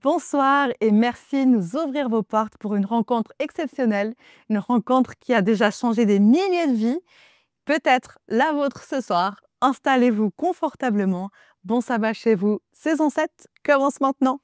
Bonsoir et merci de nous ouvrir vos portes pour une rencontre exceptionnelle, une rencontre qui a déjà changé des milliers de vies, peut-être la vôtre ce soir. Installez-vous confortablement. Bon sabbat chez vous. Saison 7 commence maintenant.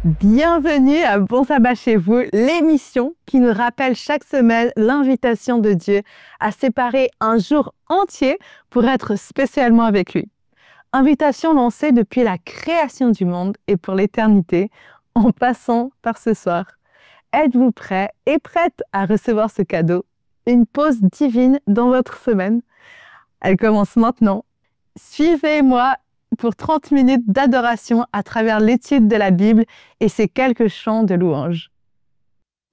Bienvenue à Bon Sabbat chez vous, l'émission qui nous rappelle chaque semaine l'invitation de Dieu à séparer un jour entier pour être spécialement avec lui. Invitation lancée depuis la création du monde et pour l'éternité, en passant par ce soir. Êtes-vous prêts et prêtes à recevoir ce cadeau? Une pause divine dans votre semaine. Elle commence maintenant. Suivez-moi pour 30 minutes d'adoration à travers l'étude de la Bible et ses quelques chants de louange.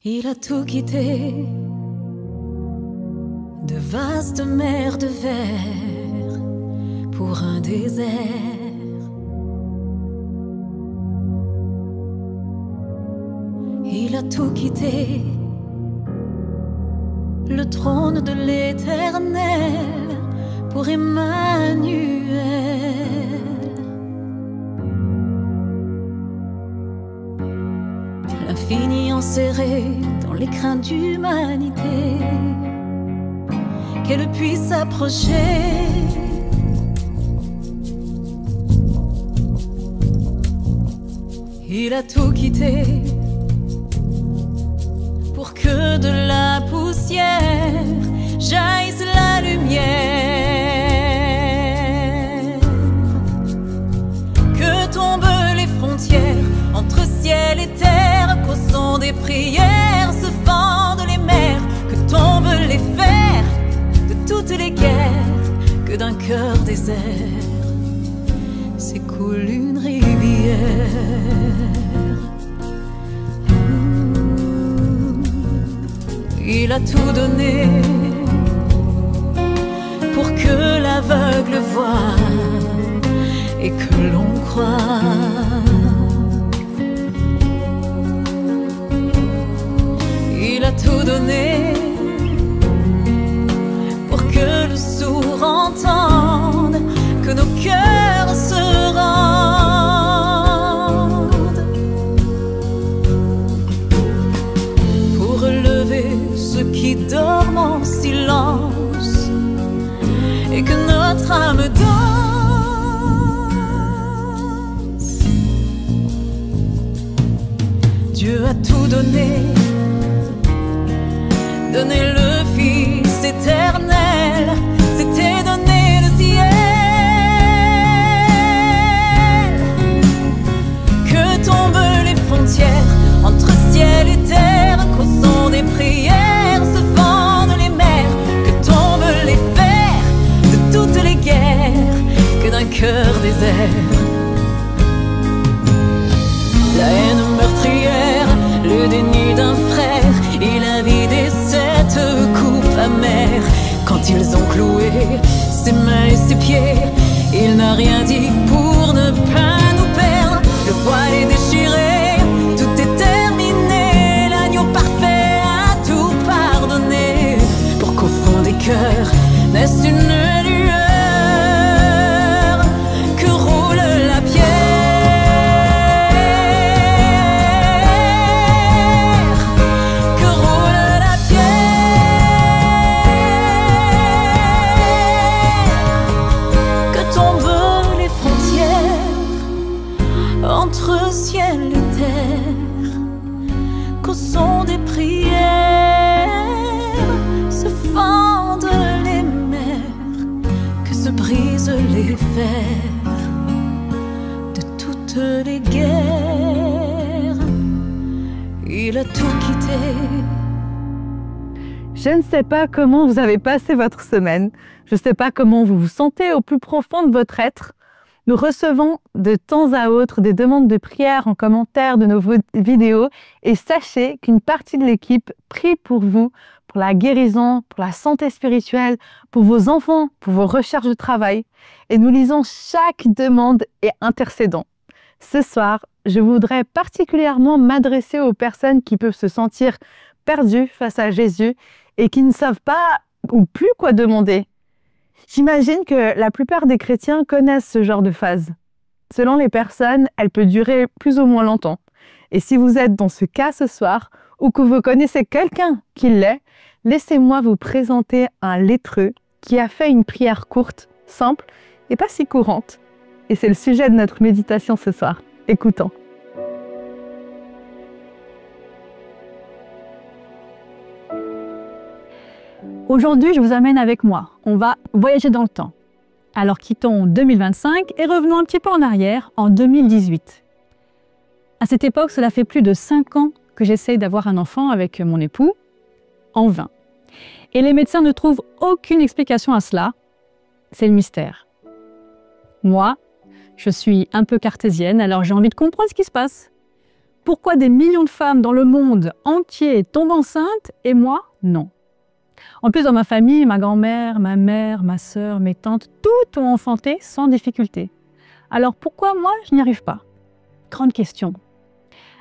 Il a tout quitté, de vastes mers de verre pour un désert. Il a tout quitté, le trône de l'Éternel pour Emmanuel. L'infini enserré dans les craintes d'humanité, qu'elle puisse s'approcher. Il a tout quitté pour que de la poussière jaillisse la lumière, que tombent les frontières entre ciel et terre, qu'au son des prières se fendent les mers, que tombent les fers de toutes les guerres, que d'un cœur désert s'écoule une rivière. Il a tout donné pour que l'aveugle voie et que l'on croit. Il a tout donné pour que le sourd entende, que nos cœurs se rendent, pour relever ceux qui dorment en silence et que notre âme danse. Dieu a tout donné, donner le Fils éternel, c'était donner le ciel. Que tombent les frontières entre ciel et terre, qu'au son des prières se fendent les mers, que tombent les fers de toutes les guerres, que d'un cœur désert la haine meurtrière, le déni d'un frère, il a vidé cette coupe amère. Quand ils ont cloué ses mains et ses pieds, il n'a rien dit pour ne pas nous perdre. Le voile est déchiré, tout est terminé, l'agneau parfait a tout pardonné, pour qu'au fond des cœurs naisse une lueur, que roule la pierre, entre ciel et terre, qu'au son des prières se fendent les mers, que se brisent les fers de toutes les guerres, il a tout quitté. Je ne sais pas comment vous avez passé votre semaine. Je ne sais pas comment vous vous sentez au plus profond de votre être. Nous recevons de temps à autre des demandes de prière en commentaire de nos vidéos et sachez qu'une partie de l'équipe prie pour vous, pour la guérison, pour la santé spirituelle, pour vos enfants, pour vos recherches de travail. Et nous lisons chaque demande et intercédons. Ce soir, je voudrais particulièrement m'adresser aux personnes qui peuvent se sentir perdues face à Jésus et qui ne savent pas ou plus quoi demander. J'imagine que la plupart des chrétiens connaissent ce genre de phase. Selon les personnes, elle peut durer plus ou moins longtemps. Et si vous êtes dans ce cas ce soir, ou que vous connaissez quelqu'un qui l'est, laissez-moi vous présenter un lépreux qui a fait une prière courte, simple et pas si courante. Et c'est le sujet de notre méditation ce soir. Écoutons. Aujourd'hui, je vous amène avec moi. On va voyager dans le temps. Alors quittons 2025 et revenons un petit peu en arrière, en 2018. À cette époque, cela fait plus de 5 ans que j'essaye d'avoir un enfant avec mon époux, en vain. Et les médecins ne trouvent aucune explication à cela. C'est le mystère. Moi, je suis un peu cartésienne, alors j'ai envie de comprendre ce qui se passe. Pourquoi des millions de femmes dans le monde entier tombent enceintes et moi, non? En plus, dans ma famille, ma grand-mère, ma mère, ma sœur, mes tantes, toutes ont enfanté sans difficulté. Alors pourquoi moi, je n'y arrive pas? Grande question.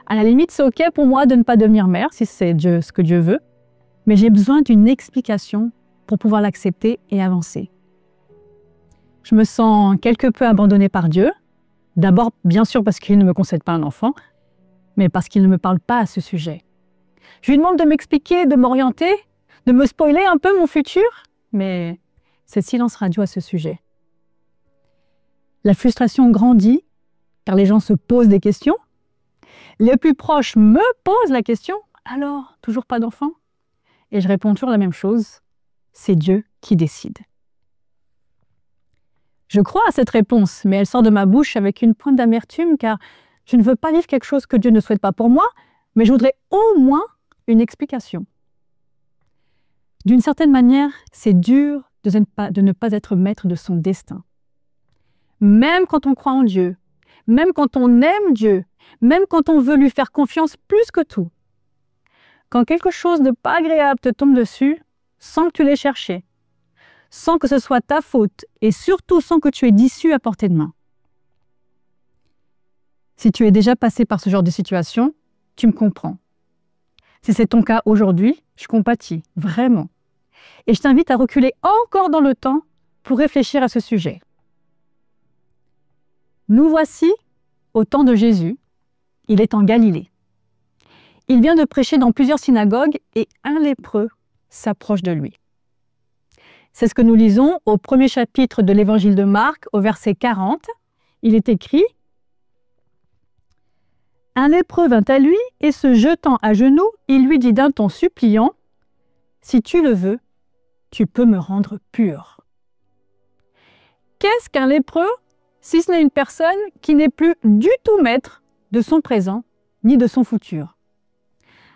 À la limite, c'est OK pour moi de ne pas devenir mère, si c'est ce que Dieu veut, mais j'ai besoin d'une explication pour pouvoir l'accepter et avancer. Je me sens quelque peu abandonnée par Dieu. D'abord, bien sûr, parce qu'il ne me concède pas un enfant, mais parce qu'il ne me parle pas à ce sujet. Je lui demande de m'expliquer, de m'orienter, de me spoiler un peu mon futur, mais c'est silence radio à ce sujet. La frustration grandit, car les gens se posent des questions. Les plus proches me posent la question, alors, toujours pas d'enfant? Et je réponds toujours la même chose, c'est Dieu qui décide. Je crois à cette réponse, mais elle sort de ma bouche avec une pointe d'amertume, car je ne veux pas vivre quelque chose que Dieu ne souhaite pas pour moi, mais je voudrais au moins une explication. D'une certaine manière, c'est dur de ne pas être maître de son destin. Même quand on croit en Dieu, même quand on aime Dieu, même quand on veut lui faire confiance plus que tout. Quand quelque chose de pas agréable te tombe dessus, sans que tu l'aies cherché, sans que ce soit ta faute et surtout sans que tu aies d'issue à portée de main. Si tu es déjà passé par ce genre de situation, tu me comprends. Si c'est ton cas aujourd'hui, je compatis, vraiment. Et je t'invite à reculer encore dans le temps pour réfléchir à ce sujet. Nous voici au temps de Jésus. Il est en Galilée. Il vient de prêcher dans plusieurs synagogues et un lépreux s'approche de lui. C'est ce que nous lisons au premier chapitre de l'évangile de Marc, au verset 40. Il est écrit « Un lépreux vint à lui et se jetant à genoux, il lui dit d'un ton suppliant « Si tu le veux, tu peux me rendre pur. » Qu'est-ce qu'un lépreux, si ce n'est une personne qui n'est plus du tout maître de son présent ni de son futur?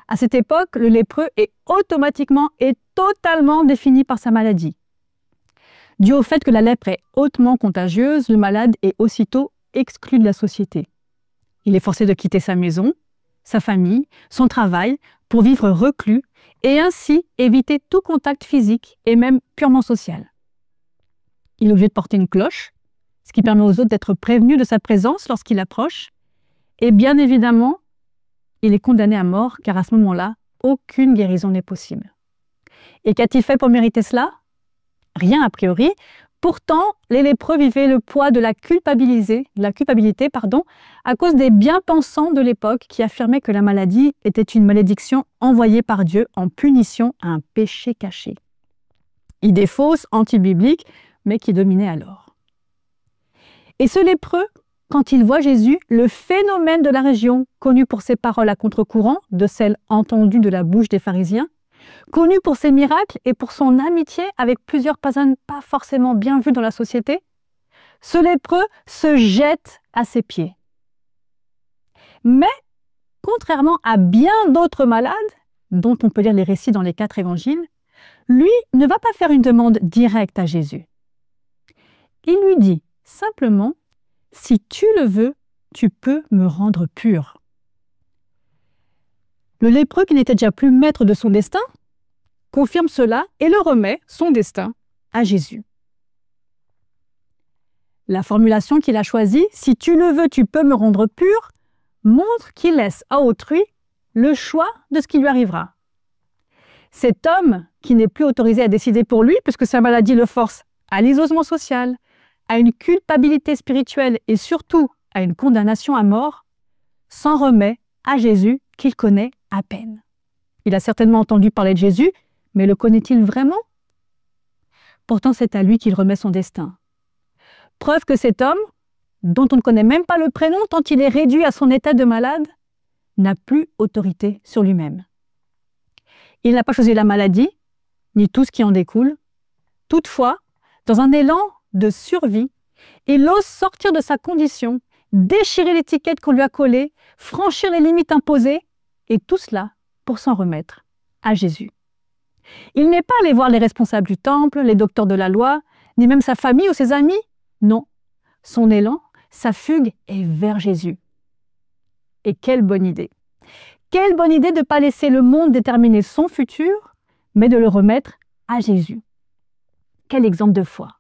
À cette époque, le lépreux est automatiquement et totalement défini par sa maladie. Dû au fait que la lèpre est hautement contagieuse, le malade est aussitôt exclu de la société. Il est forcé de quitter sa maison, sa famille, son travail pour vivre reclus et ainsi éviter tout contact physique et même purement social. Il est obligé de porter une cloche, ce qui permet aux autres d'être prévenus de sa présence lorsqu'il approche. Et bien évidemment, il est condamné à mort car à ce moment-là, aucune guérison n'est possible. Et qu'a-t-il fait pour mériter cela? Rien a priori. Pourtant, les lépreux vivaient le poids de la culpabilité, à cause des bien-pensants de l'époque qui affirmaient que la maladie était une malédiction envoyée par Dieu en punition à un péché caché. Idée fausse, anti-biblique, mais qui dominait alors. Et ce lépreux, quand il voit Jésus, le phénomène de la région, connu pour ses paroles à contre-courant, de celles entendues de la bouche des pharisiens, connu pour ses miracles et pour son amitié avec plusieurs personnes pas forcément bien vues dans la société, ce lépreux se jette à ses pieds. Mais contrairement à bien d'autres malades, dont on peut lire les récits dans les 4 évangiles, lui ne va pas faire une demande directe à Jésus. Il lui dit simplement « Si tu le veux, tu peux me rendre pur ». Le lépreux, qui n'était déjà plus maître de son destin, confirme cela et le remet, son destin, à Jésus. La formulation qu'il a choisie, « Si tu le veux, tu peux me rendre pur », montre qu'il laisse à autrui le choix de ce qui lui arrivera. Cet homme, qui n'est plus autorisé à décider pour lui, puisque sa maladie le force à l'isolement social, à une culpabilité spirituelle et surtout à une condamnation à mort, s'en remet à Jésus qu'il connaît à peine. Il a certainement entendu parler de Jésus, mais le connaît-il vraiment? Pourtant, c'est à lui qu'il remet son destin. Preuve que cet homme, dont on ne connaît même pas le prénom tant il est réduit à son état de malade, n'a plus autorité sur lui-même. Il n'a pas choisi la maladie, ni tout ce qui en découle. Toutefois, dans un élan de survie, il ose sortir de sa condition, déchirer l'étiquette qu'on lui a collée, franchir les limites imposées, et tout cela pour s'en remettre à Jésus. Il n'est pas allé voir les responsables du temple, les docteurs de la loi, ni même sa famille ou ses amis. Non, son élan, sa fugue est vers Jésus. Et quelle bonne idée! Quelle bonne idée de ne pas laisser le monde déterminer son futur, mais de le remettre à Jésus. Quel exemple de foi!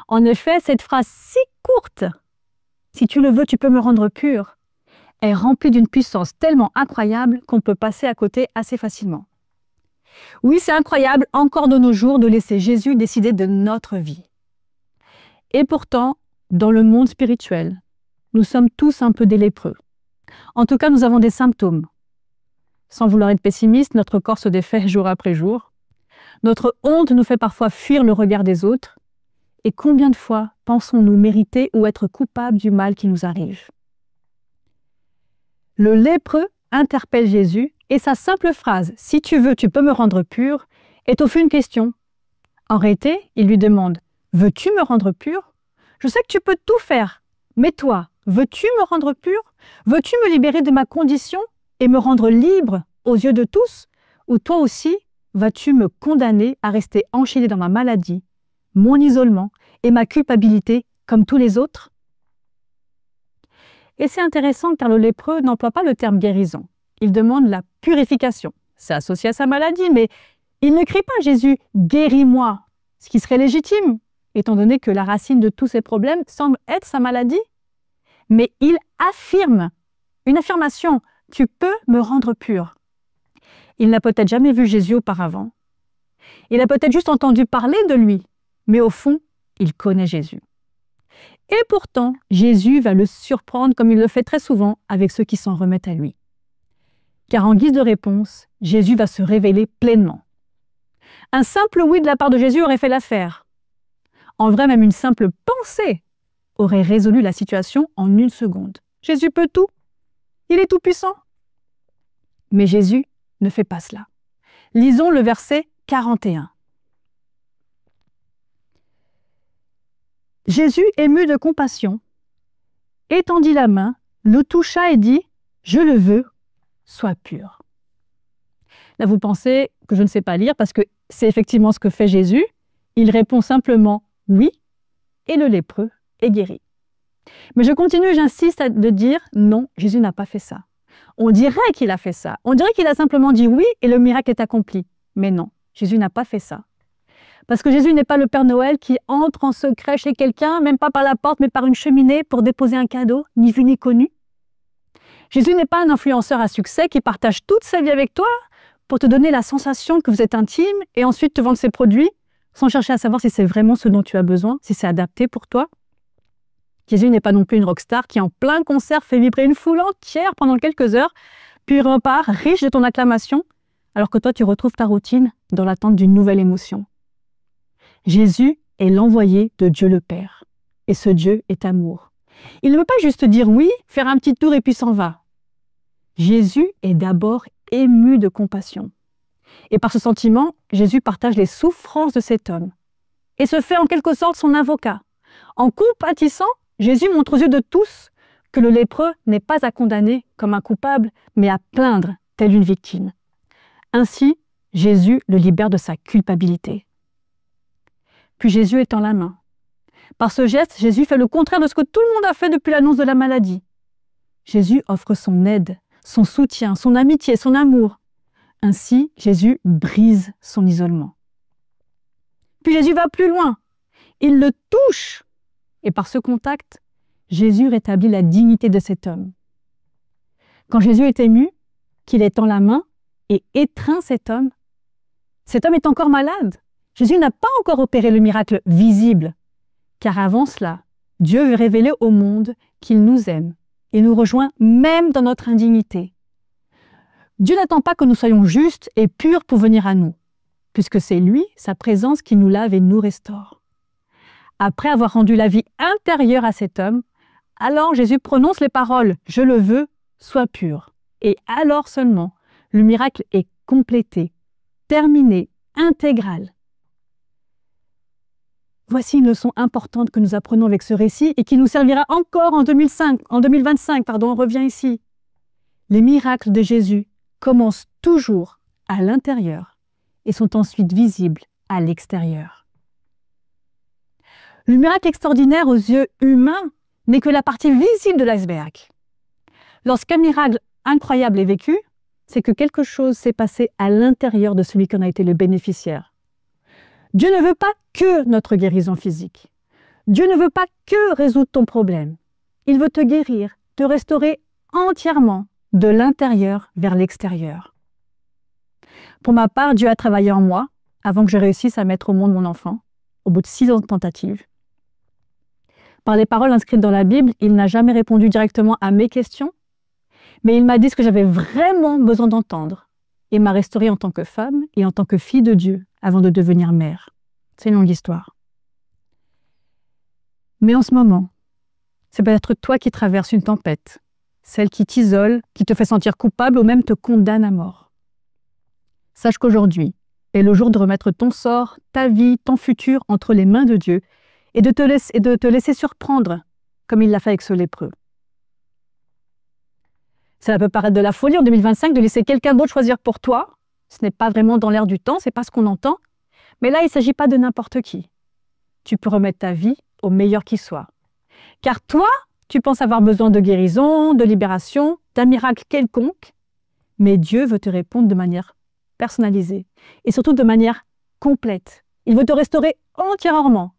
En effet, cette phrase si courte, « Si tu le veux, tu peux me rendre pur », est remplie d'une puissance tellement incroyable qu'on peut passer à côté assez facilement. Oui, c'est incroyable encore de nos jours de laisser Jésus décider de notre vie. Et pourtant, dans le monde spirituel, nous sommes tous un peu des lépreux. En tout cas, nous avons des symptômes. Sans vouloir être pessimiste, notre corps se défait jour après jour. Notre honte nous fait parfois fuir le regard des autres. Et combien de fois pensons-nous mériter ou être coupables du mal qui nous arrive? Le lépreux interpelle Jésus et sa simple phrase « Si tu veux, tu peux me rendre pur » est au fond une question. En réalité, il lui demande « Veux-tu me rendre pur? Je sais que tu peux tout faire, mais toi, veux-tu me rendre pur? Veux-tu me libérer de ma condition et me rendre libre aux yeux de tous? Ou toi aussi, vas-tu me condamner à rester enchaîné dans ma maladie, mon isolement et ma culpabilité comme tous les autres? » Et c'est intéressant car le lépreux n'emploie pas le terme guérison. Il demande la purification. C'est associé à sa maladie, mais il ne crie pas « Jésus, guéris-moi », ce qui serait légitime, étant donné que la racine de tous ses problèmes semble être sa maladie. Mais il affirme, une affirmation, « Tu peux me rendre pur ». Il n'a peut-être jamais vu Jésus auparavant. Il a peut-être juste entendu parler de lui, mais au fond, il connaît Jésus. Et pourtant, Jésus va le surprendre comme il le fait très souvent avec ceux qui s'en remettent à lui. Car en guise de réponse, Jésus va se révéler pleinement. Un simple oui de la part de Jésus aurait fait l'affaire. En vrai, même une simple pensée aurait résolu la situation en une seconde. Jésus peut tout. Il est tout-puissant. Mais Jésus ne fait pas cela. Lisons le verset 41. Jésus, ému de compassion, étendit la main, le toucha et dit « Je le veux, sois pur ». Là, vous pensez que je ne sais pas lire parce que c'est effectivement ce que fait Jésus. Il répond simplement « oui » et le lépreux est guéri. Mais je continue, j'insiste de dire « non, Jésus n'a pas fait ça ». On dirait qu'il a fait ça. On dirait qu'il a simplement dit « oui » et le miracle est accompli. Mais non, Jésus n'a pas fait ça. Parce que Jésus n'est pas le Père Noël qui entre en secret chez quelqu'un, même pas par la porte, mais par une cheminée pour déposer un cadeau, ni vu ni connu. Jésus n'est pas un influenceur à succès qui partage toute sa vie avec toi pour te donner la sensation que vous êtes intime et ensuite te vendre ses produits sans chercher à savoir si c'est vraiment ce dont tu as besoin, si c'est adapté pour toi. Jésus n'est pas non plus une rockstar qui en plein concert fait vibrer une foule entière pendant quelques heures, puis repart riche de ton acclamation, alors que toi tu retrouves ta routine dans l'attente d'une nouvelle émotion. Jésus est l'envoyé de Dieu le Père. Et ce Dieu est amour. Il ne veut pas juste dire oui, faire un petit tour et puis s'en va. Jésus est d'abord ému de compassion. Et par ce sentiment, Jésus partage les souffrances de cet homme et se fait en quelque sorte son avocat. En compatissant, Jésus montre aux yeux de tous que le lépreux n'est pas à condamner comme un coupable, mais à plaindre telle une victime. Ainsi, Jésus le libère de sa culpabilité. Puis Jésus étend la main. Par ce geste, Jésus fait le contraire de ce que tout le monde a fait depuis l'annonce de la maladie. Jésus offre son aide, son soutien, son amitié, son amour. Ainsi, Jésus brise son isolement. Puis Jésus va plus loin. Il le touche. Et par ce contact, Jésus rétablit la dignité de cet homme. Quand Jésus est ému, qu'il étend la main et étreint cet homme est encore malade. Jésus n'a pas encore opéré le miracle visible, car avant cela, Dieu veut révéler au monde qu'il nous aime et nous rejoint même dans notre indignité. Dieu n'attend pas que nous soyons justes et purs pour venir à nous, puisque c'est lui, sa présence, qui nous lave et nous restaure. Après avoir rendu la vie intérieure à cet homme, alors Jésus prononce les paroles « Je le veux, sois pur ». Et alors seulement, le miracle est complété, terminé, intégral. Voici une leçon importante que nous apprenons avec ce récit et qui nous servira encore en 2025. On revient ici. Les miracles de Jésus commencent toujours à l'intérieur et sont ensuite visibles à l'extérieur. Le miracle extraordinaire aux yeux humains n'est que la partie visible de l'iceberg. Lorsqu'un miracle incroyable est vécu, c'est que quelque chose s'est passé à l'intérieur de celui qui en a été le bénéficiaire. Dieu ne veut pas que notre guérison physique. Dieu ne veut pas que résoudre ton problème. Il veut te guérir, te restaurer entièrement de l'intérieur vers l'extérieur. Pour ma part, Dieu a travaillé en moi avant que je réussisse à mettre au monde mon enfant, au bout de 6 ans de tentative. Par les paroles inscrites dans la Bible, il n'a jamais répondu directement à mes questions, mais il m'a dit ce que j'avais vraiment besoin d'entendre et m'a restaurée en tant que femme et en tant que fille de Dieu avant de devenir mère. C'est une longue histoire. Mais en ce moment, c'est peut-être toi qui traverses une tempête, celle qui t'isole, qui te fait sentir coupable ou même te condamne à mort. Sache qu'aujourd'hui est le jour de remettre ton sort, ta vie, ton futur entre les mains de Dieu et de te laisser surprendre comme il l'a fait avec ce lépreux. Cela peut paraître de la folie en 2025 de laisser quelqu'un d'autre choisir pour toi. Ce n'est pas vraiment dans l'air du temps, ce n'est pas ce qu'on entend. Mais là, il ne s'agit pas de n'importe qui. Tu peux remettre ta vie au meilleur qui soit. Car toi, tu penses avoir besoin de guérison, de libération, d'un miracle quelconque, mais Dieu veut te répondre de manière personnalisée et surtout de manière complète. Il veut te restaurer entièrement,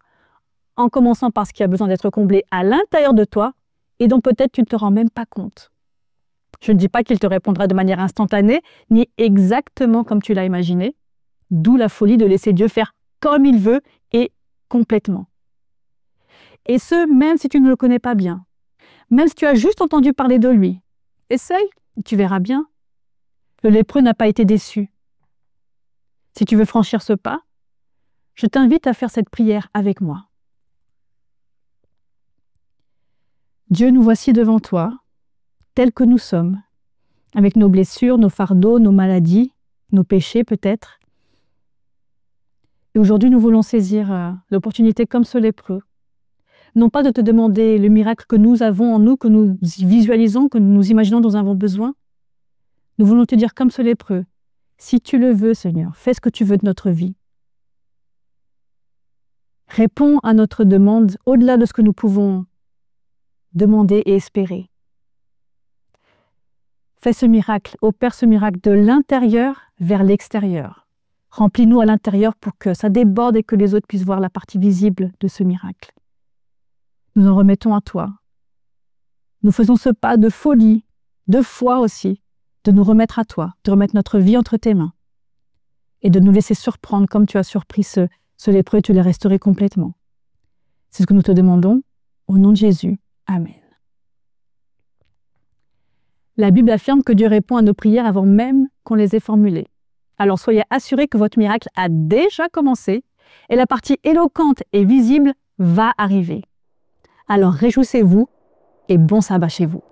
en commençant par ce qui a besoin d'être comblé à l'intérieur de toi et dont peut-être tu ne te rends même pas compte. Je ne dis pas qu'il te répondra de manière instantanée, ni exactement comme tu l'as imaginé, d'où la folie de laisser Dieu faire comme il veut et complètement. Et ce, même si tu ne le connais pas bien, même si tu as juste entendu parler de lui. Essaye, tu verras bien. Le lépreux n'a pas été déçu. Si tu veux franchir ce pas, je t'invite à faire cette prière avec moi. Dieu, nous voici devant toi, tels que nous sommes, avec nos blessures, nos fardeaux, nos maladies, nos péchés peut-être. Et aujourd'hui, nous voulons saisir l'opportunité comme ce lépreux, non pas de te demander le miracle que nous avons en nous, que nous visualisons, que nous imaginons dont nous avons besoin. Nous voulons te dire comme ce lépreux, si tu le veux, Seigneur, fais ce que tu veux de notre vie. Réponds à notre demande au-delà de ce que nous pouvons demander et espérer. Fais ce miracle, opère ce miracle de l'intérieur vers l'extérieur. Remplis-nous à l'intérieur pour que ça déborde et que les autres puissent voir la partie visible de ce miracle. Nous en remettons à toi. Nous faisons ce pas de folie, de foi aussi, de nous remettre à toi, de remettre notre vie entre tes mains et de nous laisser surprendre comme tu as surpris ce lépreux et tu l'as restauré complètement. C'est ce que nous te demandons au nom de Jésus. Amen. La Bible affirme que Dieu répond à nos prières avant même qu'on les ait formulées. Alors soyez assurés que votre miracle a déjà commencé et la partie éloquente et visible va arriver. Alors réjouissez-vous et bon sabbat chez vous.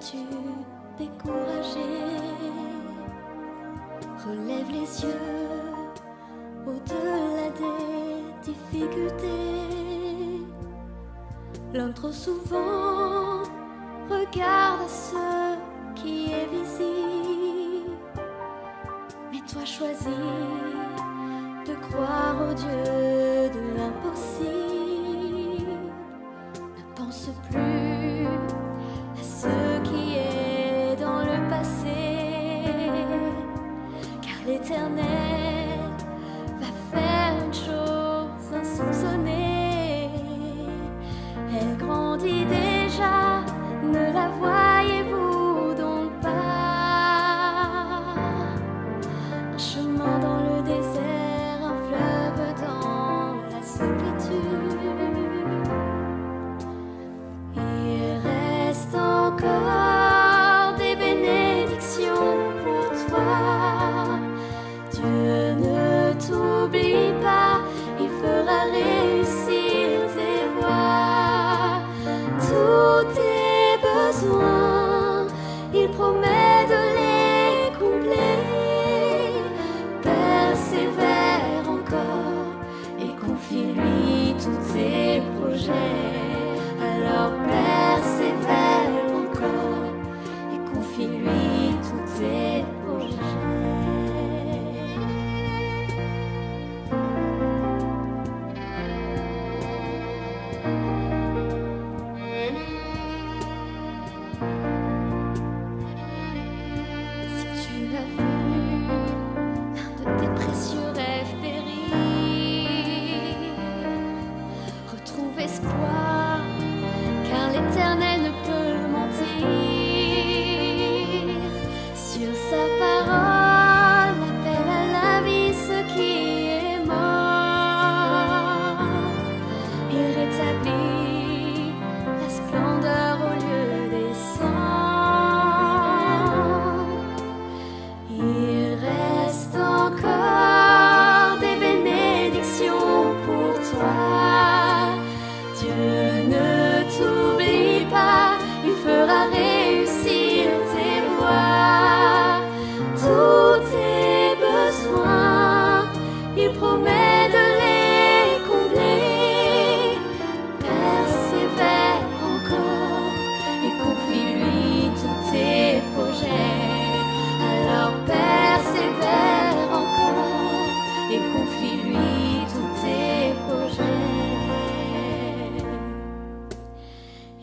tu découragé? Relève les yeux au-delà des difficultés. L'homme trop souvent regarde ce qui est visible, mais toi choisis de croire au Dieu de l'impossible. Ne pense plus à ce qui est dans le passé, car l'Éternel va faire une chose insoupçonnée. Elle grandit déjà, ne la voyez-vous donc pas? Un chemin dans le désert, un fleuve dans la solitude. Il reste encore des bénédictions pour toi. Dieu ne t'oublie pas, il fera réussir tes voies. Tous tes besoins, il promet de les combler. Persévère encore et confie-lui tous tes projets. Alors persévère encore et confie-lui tous tes projets. Si tu as vu l'un de tes précieux rêves périr, retrouve espoir, car l'Éternel ne peut mentir. Sur sa parole, appelle à la vie ce qui est mort. Il rétablit la splendeur au lieu des cendres. Il reste encore des bénédictions pour toi. Dieu ne t'oublie pas, il fera réussir tes voies. Tous tes besoins, il promet de les combler. Persévère encore et confie-lui tous tes projets. Alors persévère encore et confie-lui tous tes projets.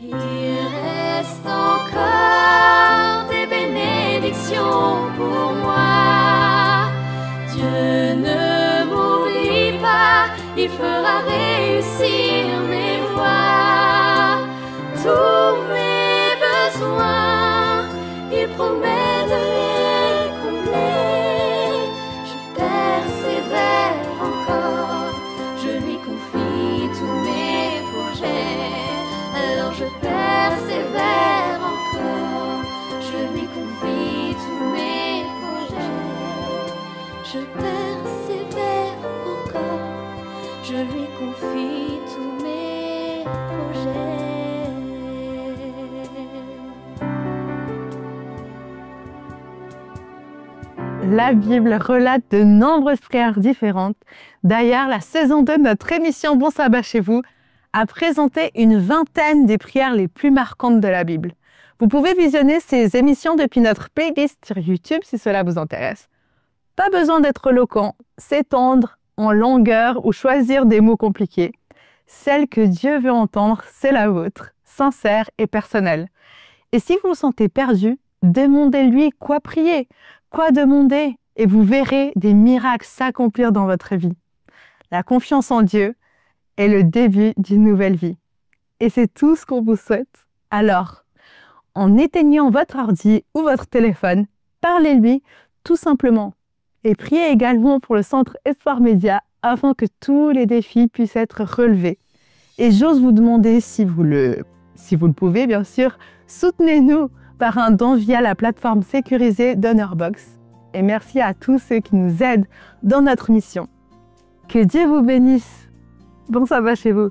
Il reste encore des bénédictions pour moi. Dieu ne m'oublie pas, il fera réussir mes voies. Tous mes besoins, il promet de les combler. Je persévère encore, je lui confie tous mes projets. Alors je persévère encore, je lui confie tous mes projets. Je persévère encore, je lui confie tous mes projets. La Bible relate de nombreuses prières différentes. D'ailleurs, la saison 2 de notre émission Bon Sabbat chez vous a présenté une vingtaine des prières les plus marquantes de la Bible. Vous pouvez visionner ces émissions depuis notre playlist sur YouTube si cela vous intéresse. Pas besoin d'être éloquent, s'étendre en longueur ou choisir des mots compliqués. Celle que Dieu veut entendre, c'est la vôtre, sincère et personnelle. Et si vous vous sentez perdu, demandez-lui quoi prier, quoi demander, et vous verrez des miracles s'accomplir dans votre vie. La confiance en Dieu est le début d'une nouvelle vie. Et c'est tout ce qu'on vous souhaite. Alors, en éteignant votre ordi ou votre téléphone, parlez-lui tout simplement. Et priez également pour le Centre Espoir Média afin que tous les défis puissent être relevés. Et j'ose vous demander, si vous le pouvez bien sûr, soutenez-nous par un don via la plateforme sécurisée DonorBox. Et merci à tous ceux qui nous aident dans notre mission. Que Dieu vous bénisse. Bon sabbat chez vous.